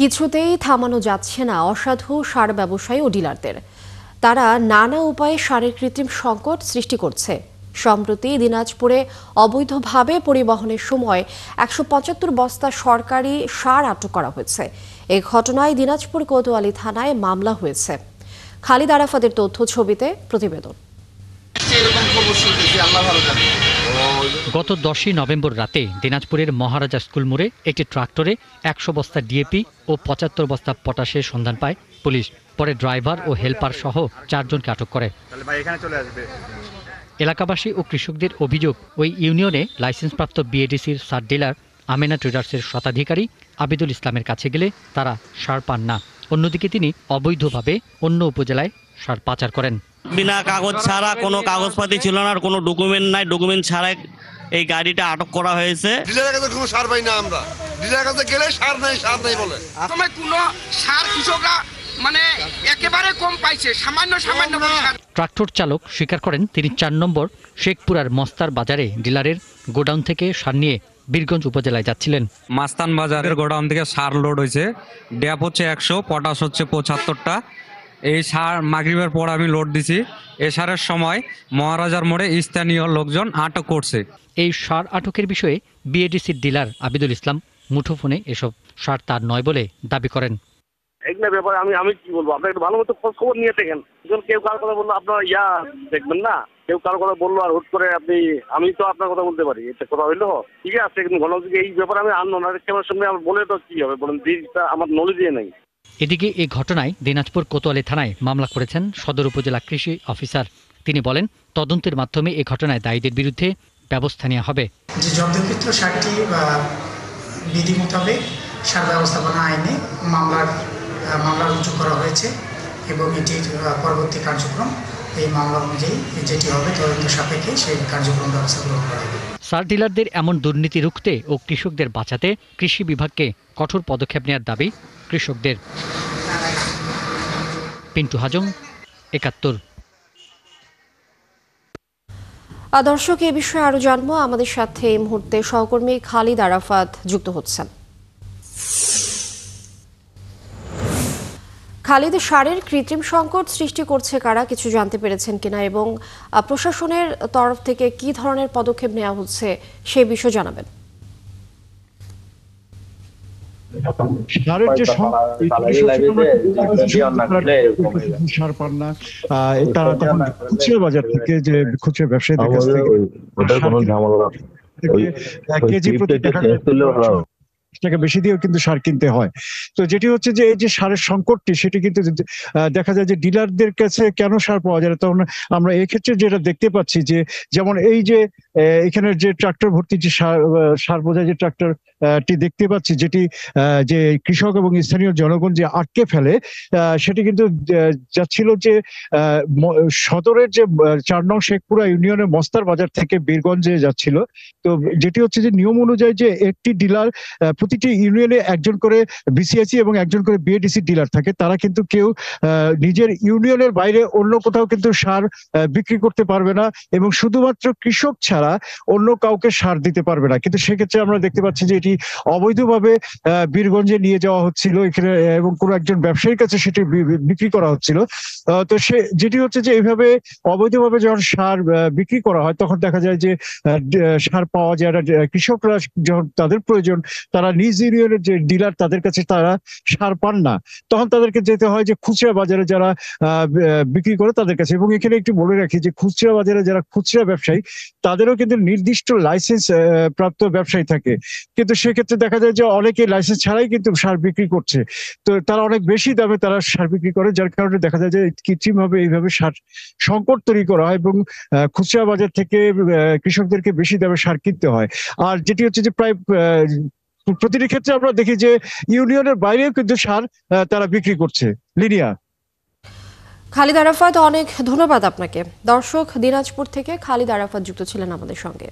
কিছুতেই থামানো যাচ্ছে না অসাধু সার ব্যবসায়ী ও ডিলারদের। তারা নানা উপায়ে সারের কৃত্রিম সংকট সৃষ্টি করছে। সম্প্রতি দিনাজপুরে অবৈধভাবে পরিবহনের সময় ১৭৫ বস্তা সরকারি সার আটক করা হয়েছে। এই ঘটনায় দিনাজপুর কোতোয়ালি থানায় মামলা হয়েছে। খালিদ আরাফাতের তথ্য ছবিতে প্রতিবেদন। গত 10ই নভেম্বর রাতে দিনাজপুরের মহারাজা স্কুল মোড়ে একটি ট্রাক্টরে ১০০ বস্তা ডিএপি ও ৭৫ বস্তা পটাশের সন্ধান পায় পুলিশ। পরে ড্রাইভার ও হেলপার সহ 4 জনকে আটক করে। এলাকাবাসী ও কৃষকদের অভিযোগ, ওই ইউনিয়নে লাইসেন্সপ্রাপ্ত বিএডিসির সার ডিলার আমেনা ট্রেডার্সের স্বত্বাধিকারী আবিদুল ইসলামের কাছে গেলে তারা সার পান না। অন্যদিকে তিনি অবৈধভাবে অন্য উপজেলায় সার পাচার করেন। বিনা কাগজ ছাড়া, কোনো কাগজপাতি ছিল না, আর কোনো ডকুমেন্ট নাই, ডকুমেন্ট ছাড়াই এই গাড়িটা আটক করা হয়েছে। ডিলারের কাছে কোনো সার পাই না আমরা, ডিলারের কাছে গেলে সার নাই বলে। প্রথমে কোনো সার কৃষকরা মানে একেবারে কম পাইছে, সামান্য ট্রাক্টর চালক স্বীকার করেন তিনি 4 নম্বর শেখপুরার মস্তার বাজারে ডিলারের গোডাউন থেকে সার নিয়ে বীরগঞ্জ উপজেলায় যাচ্ছিলেন। মাস্তান বাজারের গোডাউন থেকে সার লোড হয়েছে। ড্যাপ হচ্ছে 100, পটাশ হচ্ছে 75টা। এই সার মাগরিবের পর আমি লোড দিছি। এই সারের সময় মহারাজার মোড়ে স্থানীয় লোকজন আটক করছে। এই সার আটকের বিষয়ে বিএডিসির ডিলার আবিদুল ইসলাম মুঠোফোনে এসব সার তার নয় বলে দাবি করেন। এগুলো ব্যাপারে আমি কি বলবো, আপনার একটু ভালো মতো খোঁজ খবর নিয়ে দেখেন। কেউ কারোর কথা বললো আপনার দেখবেন না, কেউ কারোর কথা বললো আর হুট করে আমি তো আপনার কথা বলতে পারি, এটা কথা হইলো ঠিক আছে। কিন্তু ঘটনা এই ব্যাপারে আমি আনলো না, ক্যামেরার সামনে আমার বলে তো কি হবে বলেন, আমার নলেজে নেই। এদিকে এই ঘটনায় দিনাজপুর কোতোয়ালি থানায় মামলা করেছেন সদর উপজেলা কৃষি অফিসার। তিনি বলেন, তদন্তের মাধ্যমে এই ঘটনায় দায়ীদের বিরুদ্ধে ব্যবস্থা নেওয়া হবে। যে জব্দকৃত সারটি বিধি মোতাবেক সার ব্যবস্থাপনা আইনে মামলা রুজু করা হয়েছে এবং এটির পরবর্তী কার্যক্রম এই মামলা অনুযায়ী যেটি হবে তদন্ত সাপেক্ষে সেই কার্যক্রম ব্যবস্থা গ্রহণ করা হবে। সার ডিলারদের এমন দুর্নীতি রুখতে ও কৃষকদের বাঁচাতে কৃষি বিভাগকে কঠোর পদক্ষেপ নেওয়ার দাবি কৃষকদের। পিন্টু হাজং, ৭১। দর্শক, এই বিষয়ে আরো জানবো। আমাদের সাথে এই মুহূর্তে সহকর্মী খালিদ আরাফাত যুক্ত হচ্ছেন। খালিদ, সারের কৃত্রিম সংকট সৃষ্টি করছে কারা, কিছু জানতে পেরেছেন কিনা, এবং প্রশাসনের তরফ থেকে কি ধরনের পদক্ষেপ নেওয়া হচ্ছে সেই বিষয়ে জানাবেন। সারের যে সার পান না, তারা তখন খুচরা বাজার থেকে, যে খুচরা ব্যবসায়ীদের কাছ থেকে কেজি প্রতি টাকা বেশি দিয়েও কিন্তু সার কিনতে হয়। তো যেটি হচ্ছে যে এই যে সারের সংকটটি, সেটি কিন্তু দেখা যায় যে ডিলারদের কাছে কেন সার পাওয়া যায় না। তখন আমরা এক্ষেত্রে যেটা দেখতে পাচ্ছি যে, যেমন এই যে এখানের যে ট্রাক্টর ভর্তি যে সার বোঝায় যে ট্রাক্টরটি দেখতে পাচ্ছি, যেটি যে কৃষক এবং স্থানীয় জনগণ যে আটকে ফেলে, সেটি কিন্তু যাচ্ছিল যে সদরের যে 4 নং শেখপুরা ইউনিয়নের মস্তার বাজার থেকে বীরগঞ্জে যাচ্ছিল। তো যেটি হচ্ছে যে নিয়ম অনুযায়ী যে একটি ডিলার, প্রতিটি ইউনিয়নে একজন করে বিসিআইসি এবং একজন করে বিএডিসি ডিলার থাকে। তারা কিন্তু কেউ নিজের ইউনিয়নের বাইরে অন্য কোথাও কিন্তু সার বিক্রি করতে পারবে না এবং শুধুমাত্র কৃষক ছাড়া অন্য কাউকে সার দিতে পারবে না। কিন্তু সেক্ষেত্রে আমরা দেখতে পাচ্ছি যে এটি অবৈধভাবে বীরগঞ্জে নিয়ে যাওয়া হচ্ছিল এখানে, এবং কোনো একজন ব্যবসায়ীর কাছে সেটি বিক্রি করা হচ্ছিল। তো সে যেটি হচ্ছে যে এইভাবে অবৈধভাবে যখন সার বিক্রি করা হয়, তখন দেখা যায় যে সার পাওয়া যায় না। কৃষকরা যখন তাদের প্রয়োজন, তারা নিজ ইউনিয়নের যে ডিলার, তাদের কাছে তারা সার পান না, তখন তাদেরকে যেতে হয় যে খুচরা বাজারে যারা বিক্রি করে তাদের কাছে। এবং এখানে একটু বলে রাখি যে খুচরা বাজারে যারা খুচরা ব্যবসায়ী, তাদেরও কিন্তু নির্দিষ্ট লাইসেন্স প্রাপ্ত ব্যবসায়ী থাকে। কিন্তু সেক্ষেত্রে দেখা যায় যে অনেকে লাইসেন্স ছাড়াই কিন্তু সার বিক্রি করছে। তো তারা অনেক বেশি দামে তারা সার বিক্রি করে, যার কারণে দেখা যায় যে কৃত্রিমভাবে এইভাবে সার সংকট তৈরি করা হয় এবং খুচরা বাজার থেকে কৃষকদেরকে বেশি দামে সার কিনতে হয়। আর যেটি হচ্ছে যে প্রায় প্রতিটি ক্ষেত্রে আমরা দেখি যে ইউনিয়নের বাইরেও কিন্তু সার তারা বিক্রি করছে। লিনিয়া। খালিদ আরাফাত, অনেক ধন্যবাদ আপনাকে। দর্শক, দিনাজপুর থেকে খালিদ আরাফাত যুক্ত ছিলেন আমাদের সঙ্গে।